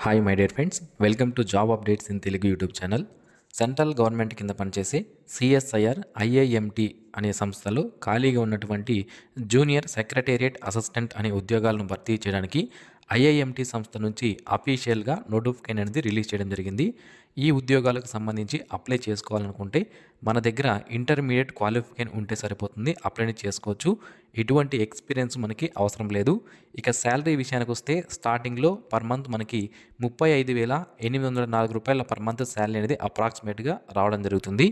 Hi my dear friends, welcome to job updates in Telugu YouTube channel. Central government కింద పనిచేసే CSIR ఐఐఎంటి అనే సంస్థలో ఖాళీగా ఉన్నటువంటి జూనియర్ సెక్రటేరియట్ అసిస్టెంట్ అనే ఉద్యోగాలను భర్తీ చేయడానికి ఐఐఎంటి సంస్థ నుంచి అఫీషియల్గా నోటిఫికేషన్ అనేది రిలీజ్ చేయడం జరిగింది. ఈ ఉద్యోగాలకు సంబంధించి అప్లై చేసుకోవాలనుకుంటే మన దగ్గర ఇంటర్మీడియట్ క్వాలిఫికేషన్ ఉంటే సరిపోతుంది, అప్లై చేసుకోవచ్చు. ఎటువంటి ఎక్స్పీరియన్స్ మనకి అవసరం లేదు. ఇక శాలరీ విషయానికి వస్తే స్టార్టింగ్లో పర్ మంత్ మనకి 35,804 రూపాయల పర్ మంత్ శాలరీ అనేది అప్రాక్సిమేట్గా రావడం జరుగుతుంది.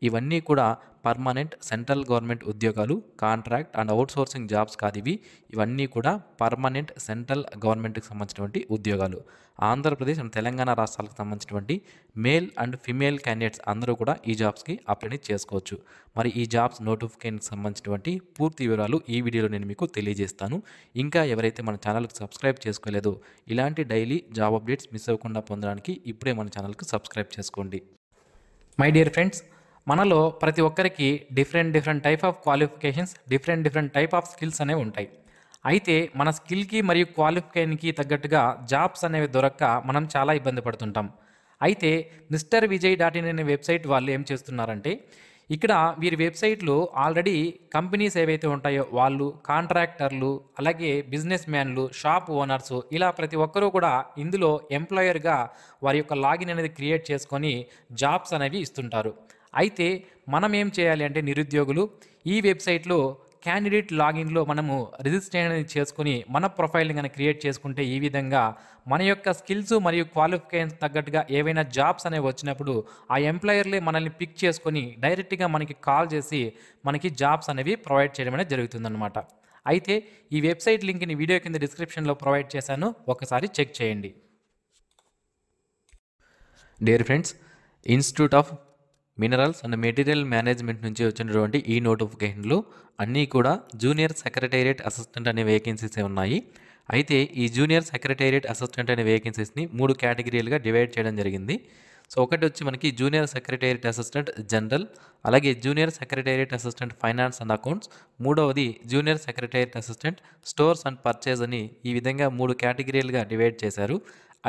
ఇవన్నీ కూడా పర్మనెంట్ సెంట్రల్ గవర్నమెంట్ ఉద్యోగాలు, కాంట్రాక్ట్ అండ్ అవుట్సోర్సింగ్ జాబ్స్ కాదు ఇవి. ఇవన్నీ కూడా పర్మనెంట్ సెంట్రల్ గవర్నమెంట్కి సంబంధించినటువంటి ఉద్యోగాలు. ఆంధ్రప్రదేశ్ అండ్ తెలంగాణ రాష్ట్రాలకు సంబంధించినటువంటి మేల్ అండ్ ఫిమేల్ క్యాండిడేట్స్ అందరూ కూడా ఈ జాబ్స్కి అప్లై చేసుకోవచ్చు. మరి ఈ జాబ్స్ నోటిఫికేషన్కి సంబంధించినటువంటి పూర్తి వివరాలు ఈ వీడియోలో నేను మీకు తెలియజేస్తాను. ఇంకా ఎవరైతే మన ఛానల్కి సబ్స్క్రైబ్ చేసుకోలేదో ఇలాంటి డైలీ జాబ్ అప్డేట్స్ మిస్ అవ్వకుండా పొందడానికి ఇప్పుడే మన ఛానల్కి సబ్స్క్రైబ్ చేసుకోండి. మై డియర్ ఫ్రెండ్స్, మనలో ప్రతి ఒక్కరికి different type of qualifications, different type of skills అనేవి ఉంటాయి. అయితే మన స్కిల్కి మరియు క్వాలిఫికేషన్కి తగ్గట్టుగా జాబ్స్ అనేవి దొరక్క మనం చాలా ఇబ్బంది పడుతుంటాం. అయితే మిస్టర్ విజయ్ .in అనే వెబ్సైట్ వాళ్ళు ఏం చేస్తున్నారంటే, ఇక్కడ వీరి వెబ్సైట్లో ఆల్రెడీ కంపెనీస్ ఏవైతే ఉంటాయో వాళ్ళు, కాంట్రాక్టర్లు, అలాగే బిజినెస్ మ్యాన్లు, షాప్ ఓనర్స్, ఇలా ప్రతి ఒక్కరూ కూడా ఇందులో ఎంప్లాయర్గా వారి యొక్క లాగిన్ అనేది క్రియేట్ చేసుకొని జాబ్స్ అనేవి ఇస్తుంటారు. అయితే మనం ఏం చేయాలి అంటే, నిరుద్యోగులు ఈ వెబ్సైట్లో క్యాండిడేట్ లాగిన్లో మనము రిజిస్ట్రేషన్ అనేది చేసుకుని మన ప్రొఫైల్ని కానీ క్రియేట్ చేసుకుంటే ఈ విధంగా మన యొక్క స్కిల్స్ మరియు క్వాలిఫికేషన్స్ తగ్గట్టుగా ఏవైనా జాబ్స్ అనేవి వచ్చినప్పుడు ఆ ఎంప్లాయర్లే మనల్ని పిక్ చేసుకొని డైరెక్ట్గా మనకి కాల్ చేసి మనకి జాబ్స్ అనేవి ప్రొవైడ్ చేయడం అనేది జరుగుతుందన్నమాట. అయితే ఈ వెబ్సైట్ లింక్ని వీడియో కింద డిస్క్రిప్షన్లో ప్రొవైడ్ చేశాను, ఒకసారి చెక్ చేయండి. Dear friends, institute of minerals and material management నుంచి వచ్చినటువంటి ఈ నోటిఫికేషన్లు అన్నీ కూడా జూనియర్ సెక్రటేరియట్ అసిస్టెంట్ అనే వేకెన్సీసే ఉన్నాయి. అయితే ఈ జూనియర్ సెక్రటేరియట్ అసిస్టెంట్ అనే వేకెన్సీస్ని 3 కేటగిరీలుగా డివైడ్ చేయడం జరిగింది. సో ఒకటి వచ్చి మనకి జూనియర్ సెక్రటేరియట్ అసిస్టెంట్ జనరల్, అలాగే junior secretariat assistant finance and accounts, మూడవది junior secretariat assistant stores and purchase అని ఈ విధంగా 3 కేటగిరీలుగా డివైడ్ చేశారు.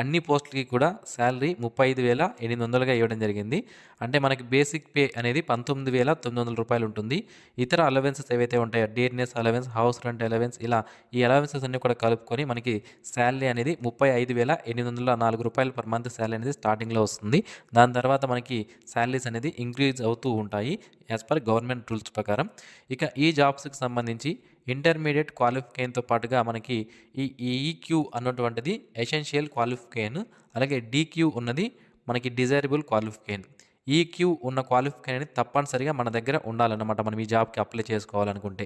అన్ని పోస్టులకి కూడా శాలరీ 35,800గా ఇవ్వడం జరిగింది. అంటే మనకి బేసిక్ పే అనేది 19,900 రూపాయలు ఉంటుంది. ఇతర అలవెన్సెస్ ఏవైతే ఉంటాయో, dearness allowance, house rent allowance, ఇలా ఈ అలవెన్సెస్ అన్ని కూడా కలుపుకొని మనకి శాలరీ అనేది 35,804 రూపాయలు పర్ మంత్ శాలరీ అనేది స్టార్టింగ్లో వస్తుంది. దాని తర్వాత మనకి శాలరీస్ అనేది ఇంక్రీజ్ అవుతూ ఉంటాయి యాజ్ పర్ గవర్నమెంట్ రూల్స్ ప్రకారం. ఇక ఈ జాబ్స్కి సంబంధించి ఇంటర్మీడియట్ క్వాలిఫికేషన్తో పాటుగా మనకి ఈ ఈక్యూ అన్నటువంటిది ఎసెన్షియల్ క్వాలిఫికేషన్, అలాగే డీక్యూ ఉన్నది మనకి డిజైరబుల్ క్వాలిఫికేషన్. ఈక్యూ ఉన్న క్వాలిఫికేషన్ అనేది తప్పనిసరిగా మన దగ్గర ఉండాలన్నమాట మనం ఈ జాబ్కి అప్లై చేసుకోవాలనుకుంటే.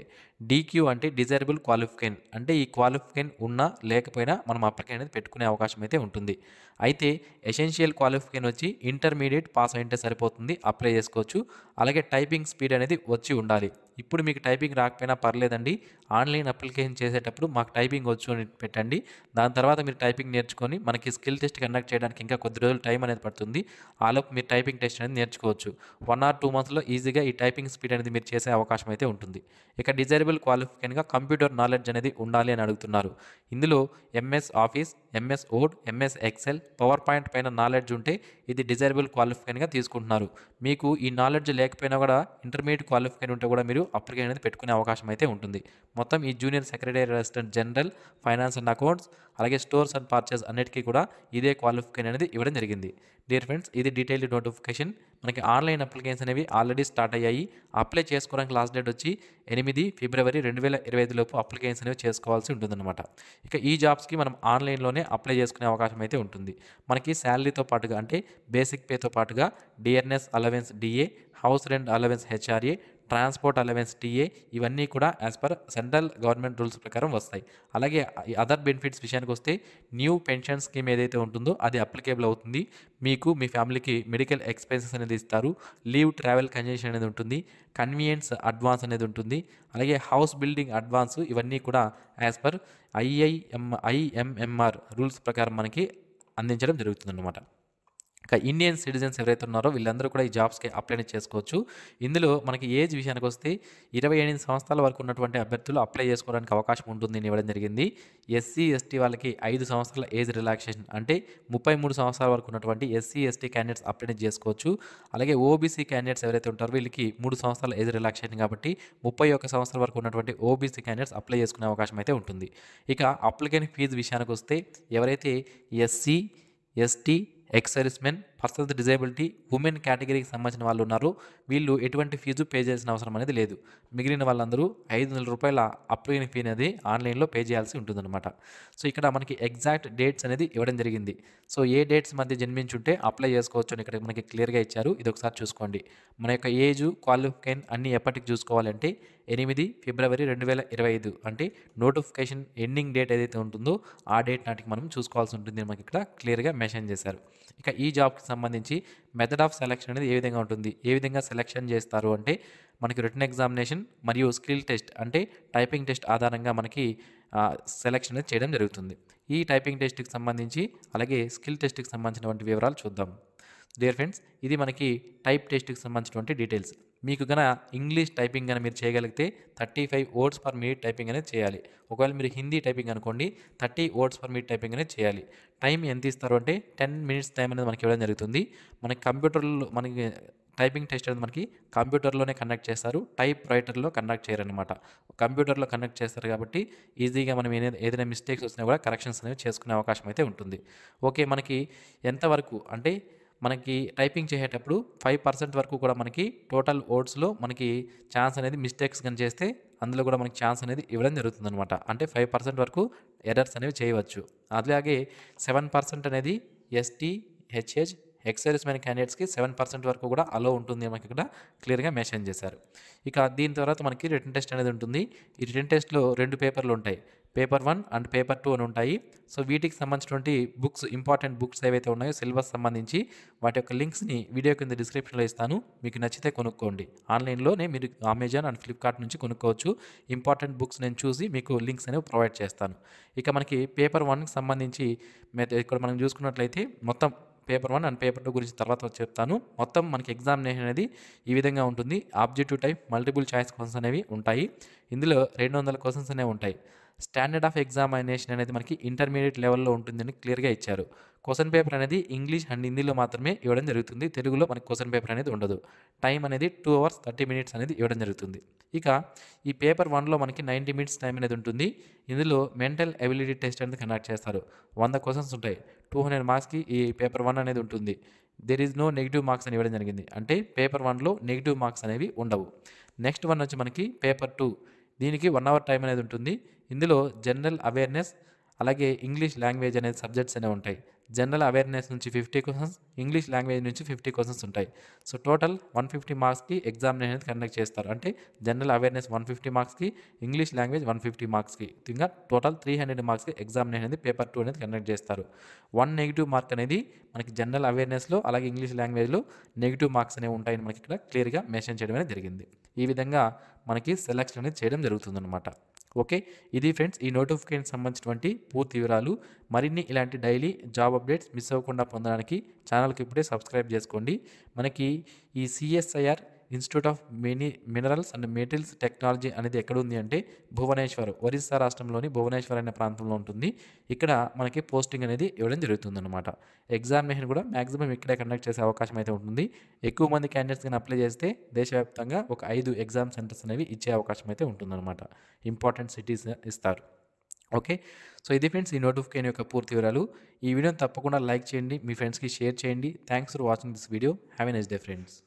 డీక్యూ అంటే డిజైరబుల్ క్వాలిఫికేషన్, అంటే ఈ క్వాలిఫికేషన్ ఉన్నా లేకపోయినా మనం అప్లికేషన్ అనేది పెట్టుకునే అవకాశం అయితే ఉంటుంది. అయితే ఎసెన్షియల్ క్వాలిఫికేషన్ వచ్చి ఇంటర్మీడియట్ పాస్ అయితే సరిపోతుంది, అప్లై చేసుకోవచ్చు. అలాగే టైపింగ్ స్పీడ్ అనేది వచ్చి ఉండాలి. ఇప్పుడు మీకు టైపింగ్ రాకపోయినా పర్లేదండి, ఆన్లైన్ అప్లికేషన్ చేసేటప్పుడు మాకు టైపింగ్ వచ్చు అని పెట్టండి. దాని తర్వాత మీరు టైపింగ్ నేర్చుకొని మనకి స్కిల్ టెస్ట్ కండక్ట్ చేయడానికి ఇంకా కొద్ది రోజులు టైం అనేది పడుతుంది. ఆలోపు మీరు టైపింగ్ టెస్ట్ అనేది నేర్చుకోవచ్చు. 1 or 2 monthsలో ఈజీగా ఈ టైపింగ్ స్పీడ్ అనేది మీరు చేసే అవకాశం అయితే ఉంటుంది. ఇక డిజైరబుల్ క్వాలిఫికేషన్గా కంప్యూటర్ నాలెడ్జ్ అనేది ఉండాలి అని అడుగుతున్నారు. ఇందులో MS office, MS word, MS Excel, power point పైన నాలెడ్జ్ ఉంటే ఇది డిజైరబుల్ క్వాలిఫికేషన్గా తీసుకుంటున్నారు. మీకు ఈ నాలెడ్జ్ లేకపోయినా కూడా ఇంటర్మీడియట్ క్వాలిఫికేషన్ ఉంటే కూడా మీరు అప్లికేషన్ అనేది పెట్టుకునే అవకాశం అయితే ఉంటుంది. మొత్తం ఈ junior secretary assistant general, finance and accounts, అలాగే స్టోర్స్ అండ్ పర్చేస్ అన్నిటికీ కూడా ఇదే క్వాలిఫికేషన్ అనేది ఇవ్వడం జరిగింది. డియర్ ఫ్రెండ్స్, ఇది డీటెయిల్డ్ నోటిఫికేషన్. మనకి ఆన్లైన్ అప్లికేషన్స్ అనేవి ఆల్రెడీ స్టార్ట్ అయ్యాయి. అప్లై చేసుకోవడానికి లాస్ట్ డేట్ వచ్చి 8 ఫిబ్రవరి 2025 లోపు అప్లికేషన్స్ అనేవి చేసుకోవాల్సి ఉంటుందన్నమాట. ఇక ఈ జాబ్స్కి మనం ఆన్లైన్లోనే అప్లై చేసుకునే అవకాశం అయితే ఉంటుంది. మనకి శాలరీతో పాటుగా అంటే బేసిక్ పేతో పాటుగా dearness allowance DA, house rent allowance HRA, transport allowance TA, ఇవన్నీ కూడా as per central government rules ప్రకారం వస్తాయి. అలాగే అదర్ బెనిఫిట్స్ విషయానికి వస్తే న్యూ పెన్షన్ స్కీమ్ ఏదైతే ఉంటుందో అది అప్లికేబుల్ అవుతుంది. మీకు మీ ఫ్యామిలీకి మెడికల్ ఎక్స్పెన్సెస్ అనేది ఇస్తారు. లీవ్ ట్రావెల్ కన్సెషన్ అనేది ఉంటుంది. కన్వీనియన్స్ అడ్వాన్స్ అనేది ఉంటుంది. అలాగే హౌస్ బిల్డింగ్ అడ్వాన్స్, ఇవన్నీ కూడా యాజ్ పర్ ఐఎంఎంఆర్ రూల్స్ ప్రకారం మనకి అందించడం జరుగుతుందన్నమాట. ఇక ఇండియన్ సిటిజన్స్ ఎవరైతే ఉన్నారో వీళ్ళందరూ కూడా ఈ జాబ్స్‌కి అప్లై చేసుకోవచ్చు. ఇందులో మనకి ఏజ్ విషయానికొస్తే 28 సంవత్సరాల వరకు ఉన్నటువంటి అభ్యర్థులు అప్లై చేసుకోవడానికి అవకాశం ఉంటుందని ఇవ్వడం జరిగింది. ఎస్సీ, ఎస్టీ వాళ్ళకి 5 సంవత్సరాల ఏజ్ రిలాక్సేషన్ అంటే 33 సంవత్సరాల వరకు ఉన్నటువంటి ఎస్సీ, ఎస్టీ క్యాండిడేట్స్ అప్లై చేసుకోవచ్చు. అలాగే ఓబీసీ క్యాండిడేట్స్ ఎవరైతే ఉంటారో వీళ్ళకి 3 సంవత్సరాల ఏజ్ రిలాక్సేషన్ కాబట్టి 31 సంవత్సరాల వరకు ఉన్నటువంటి ఓబీసీ క్యాండిడేట్స్ అప్లై చేసుకునే అవకాశం అయితే ఉంటుంది. ఇక అప్లికెంట్ ఫీజు విషయానికొస్తే ఎవరైతే SC, ST, ex servicemen, person with disability, women కేటగిరీకి సంబంధించిన వాళ్ళు ఉన్నారు. వీళ్ళు ఎటువంటి ఫీజు పే చేయాల్సిన అవసరం అనేది లేదు. మిగిలిన వాళ్ళందరూ రూ. 500 అప్లికెంట్ ఫీ అనేది ఆన్‌లైన్‌లో పే చేయాల్సి ఉంటుందన్నమాట. సో, ఇక్కడ మనకి ఎగ్జాక్ట్ డేట్స్ అనేది ఇవ్వడం జరిగింది. సో, ఏ డేట్స్ మధ్య జన్మించుంటే అప్లై చేసుకోవచ్చు అని ఇక్కడ మనకి క్లియర్‌గా ఇచ్చారు. ఇది ఒకసారి చూసుకోండి. మన యొక్క ఏజు, క్వాలిఫికేషన్ అన్నీ ఎప్పటికి చూసుకోవాలంటే 8 ఫిబ్రవరి 2025 అంటే నోటిఫికేషన్ ఎండింగ్ డేట్ ఏదైతే ఉంటుందో ఆ డేట్ నాటికి మనం చూసుకోవాల్సి ఉంటుంది మనకి ఇక్కడ క్లియర్‌గా మెన్షన్ చేశారు. ఇక ఈ జాబ్‌కి సంబంధించి మెథడ్ ఆఫ్ సెలక్షన్ అనేది ఏ విధంగా ఉంటుంది? ఏ విధంగా సెలక్షన్ చేస్తారు అంటే మనకి రిటన్ ఎగ్జామినేషన్ మరియు స్కిల్ టెస్ట్ అంటే టైపింగ్ టెస్ట్ ఆధారంగా మనకి సెలక్షన్ అనేది చేయడం జరుగుతుంది. ఈ టైపింగ్ టెస్ట్‌కి సంబంధించి అలాగే స్కిల్ టెస్ట్‌కి సంబంధించినటువంటి వివరాలు చూద్దాం. డియర్ ఫ్రెండ్స్, ఇది మనకి టైప్ టెస్ట్‌కి సంబంధించినటువంటి డీటెయిల్స్. మీకు గన ఇంగ్లీష్ టైపింగ్ గన మీరు చేయగలిగితే 35 వర్డ్స్ పర్ మినిట్ టైపింగ్ అనేది చేయాలి. ఒకవేళ మీరు హిందీ టైపింగ్ అనుకోండి 30 వర్డ్స్ పర్ మినిట్ టైపింగ్ అనేది చేయాలి. టైం ఎంత ఇస్తారు అంటే 10 మినిట్స్ టైం అనేది మనకి ఇవ్వడం జరుగుతుంది. మనకి కంప్యూటర్‌లో మనకి టైపింగ్ టెస్ట్ అనేది మనకి కంప్యూటర్‌లోనే కండక్ట్ చేస్తారు. టైప్ రైటర్‌లో కండక్ట్ చేయరనమాట. కంప్యూటర్‌లో కండక్ట్ చేస్తారు కాబట్టి ఈజీగా మనం ఏదైనా మిస్టేక్స్ వచ్చినా కూడా కరెక్షన్స్ అనేవి చేసుకునే అవకాశం అయితే ఉంటుంది. ఓకే, మనకి ఎంతవరకు అంటే మనకి టైపింగ్ చేసేటప్పుడు 5% వరకు కూడా మనకి టోటల్ వర్డ్స్‌లో మనకి ఛాన్స్ అనేది మిస్టేక్స్ గాని చేస్తే అందులో కూడా మనకి ఛాన్స్ అనేది ఇవ్వడం జరుగుతుందనమాట. అంటే 5% వరకు ఎర్రర్స్ అనేవి చేయవచ్చు. అలాగే 7% అనేది ఎస్టీ, హెచ్‌హెచ్, ఎక్స్ సర్వీస్‌మెన్ క్యాండిడేట్స్‌కి 7% వరకు కూడా అలో ఉంటుంది మనకి ఇక్కడ క్లియర్‌గా మెన్షన్ చేశారు. ఇక దీని తర్వాత మనకి రిటన్ టెస్ట్ అనేది ఉంటుంది. ఈ రిటన్ టెస్ట్‌లో 2 పేపర్లు ఉంటాయి. పేపర్ 1 అండ్ పేపర్ 2 అని ఉంటాయి. సో, వీటికి సంబంధించినటువంటి బుక్స్ ఇంపార్టెంట్ బుక్స్ ఏవైతే ఉన్నాయో సిలబస్ సంబంధించి వాటి యొక్క లింక్స్‌ని వీడియో కింద డిస్క్రిప్షన్‌లో ఇస్తాను. మీకు నచ్చితే కొనుక్కోండి. ఆన్‌లైన్‌లోనే మీరు అమెజాన్ అండ్ ఫ్లిప్‌కార్ట్ నుంచి కొనుక్కోవచ్చు. ఇంపార్టెంట్ బుక్స్ నేను చూసి మీకు లింక్స్ అనేవి ప్రొవైడ్ చేస్తాను. ఇక మనకి పేపర్ 1కి సంబంధించి ఇక్కడ మనం చూసుకున్నట్లయితే మొత్తం పేపర్ 1 అండ్ పేపర్ 2 గురించి తర్వాత చెప్తాను. మొత్తం మనకి ఎగ్జామినేషన్ అనేది ఈ విధంగా ఉంటుంది. Objective type, multiple choice questions అనేవి ఉంటాయి. ఇందులో 200 క్వెషన్స్ అనేవి ఉంటాయి. స్టాండర్డ్ ఆఫ్ ఎగ్జామినేషన్ అనేది మనకి ఇంటర్మీడియట్ లెవెల్‌లో ఉంటుందని క్లియర్‌గా ఇచ్చారు. క్వెషన్ పేపర్ అనేది ఇంగ్లీష్ అండ్ హిందీలో మాత్రమే ఇవ్వడం జరుగుతుంది. తెలుగులో మనకి క్వెషన్ పేపర్ అనేది ఉండదు. టైం అనేది 2 అవర్స్ 30 మినిట్స్ అనేది ఇవ్వడం జరుగుతుంది. ఇక ఈ పేపర్ 1లో మనకి 90 మినిట్స్ టైం అనేది ఉంటుంది. ఇందులో మెంటల్ ఎబిలిటీ టెస్ట్ అనేది కండక్ట్ చేస్తారు. 100 క్వెషన్స్ ఉంటాయి. 200 మార్క్స్‌కి ఈ పేపర్ 1 అనేది ఉంటుంది. There is no negative marks అని ఇవ్వడం జరిగింది. అంటే పేపర్ 1లో నెగెటివ్ మార్క్స్ అనేవి ఉండవు. నెక్స్ట్ వన్ వచ్చి మనకి పేపర్ 2. దీనికి 1 అవర్ టైం అనేది ఉంటుంది. ఇందులో జనరల్ అవేర్‌నెస్ అలాగే ఇంగ్లీష్ లాంగ్వేజ్ అనేది సబ్జెక్ట్స్ అనేవి ఉంటాయి. జనరల్ అవేర్‌నెస్ నుంచి 50 క్వెషన్స్, ఇంగ్లీష్ లాంగ్వేజ్ నుంచి 50 క్వెషన్స్ ఉంటాయి. సో, టోటల్ 150 మార్క్స్‌కి ఎగ్జామినేషన్ అనేది కండక్ట్ చేస్తారు. అంటే జనరల్ అవేర్‌నెస్ 150 మార్క్స్‌కి, ఇంగ్లీష్ లాంగ్వేజ్ 150 మార్క్స్‌కి. ఇంకా టోటల్ 300 మార్క్స్‌కి ఎగ్జామినేషన్ అనేది పేపర్ 2 అనేది కండక్ట్ చేస్తారు. 1 నెగెటివ్ మార్క్ అనేది మనకి జనరల్ అవేర్‌నెస్‌లో అలాగే ఇంగ్లీష్ లాంగ్వేజ్‌లో నెగెటివ్ మార్క్స్ అనేవి ఉంటాయని మనకి ఇక్కడ క్లియర్‌గా మెన్షన్ చేయడం అనేది జరిగింది. ఈ విధంగా మనకి సెలక్షన్ అనేది చేయడం జరుగుతుందన్నమాట. ఓకే, ఇది ఫ్రెండ్స్ ఈ నోటిఫికేషన్ సంబంధించినటువంటి పూర్తి వివరాలు. మరిన్ని ఇలాంటి డైలీ జాబ్ అప్డేట్స్ మిస్ అవ్వకుండా పొందడానికి ఛానల్కి ఇప్పుడే సబ్స్క్రైబ్ చేసుకోండి. మనకి ఈ CSIR institute of minerals and materials technology అనేది ఎక్కడ ఉంది అంటే భువనేశ్వర్, ఒరిస్సా రాష్ట్రంలోని భువనేశ్వర్ అనే ప్రాంతంలో ఉంటుంది. ఇక్కడ మనకి పోస్టింగ్ అనేది ఇవ్వడం జరుగుతుందన్నమాట. ఎగ్జామినేషన్ కూడా మ్యాక్సిమం ఇక్కడే కండక్ట్ చేసే అవకాశం అయితే ఉంటుంది. ఎక్కువ మంది క్యాండిడేట్స్ కానీ అప్లై చేస్తే దేశవ్యాప్తంగా ఒక 5 ఎగ్జామ్ సెంటర్స్ అనేవి ఇచ్చే అవకాశం అయితే ఉంటుందన్నమాట. ఇంపార్టెంట్ సిటీస్ ఇస్తారు. ఓకే, సో ఇది ఫ్రెండ్స్ ఈ నోటిఫికేషన్ యొక్క పూర్తి వివరాలు. ఈ వీడియోని తప్పకుండా లైక్ చేయండి, మీ ఫ్రెండ్స్కి షేర్ చేయండి. Thanks for watching this video. Have a nice day friends.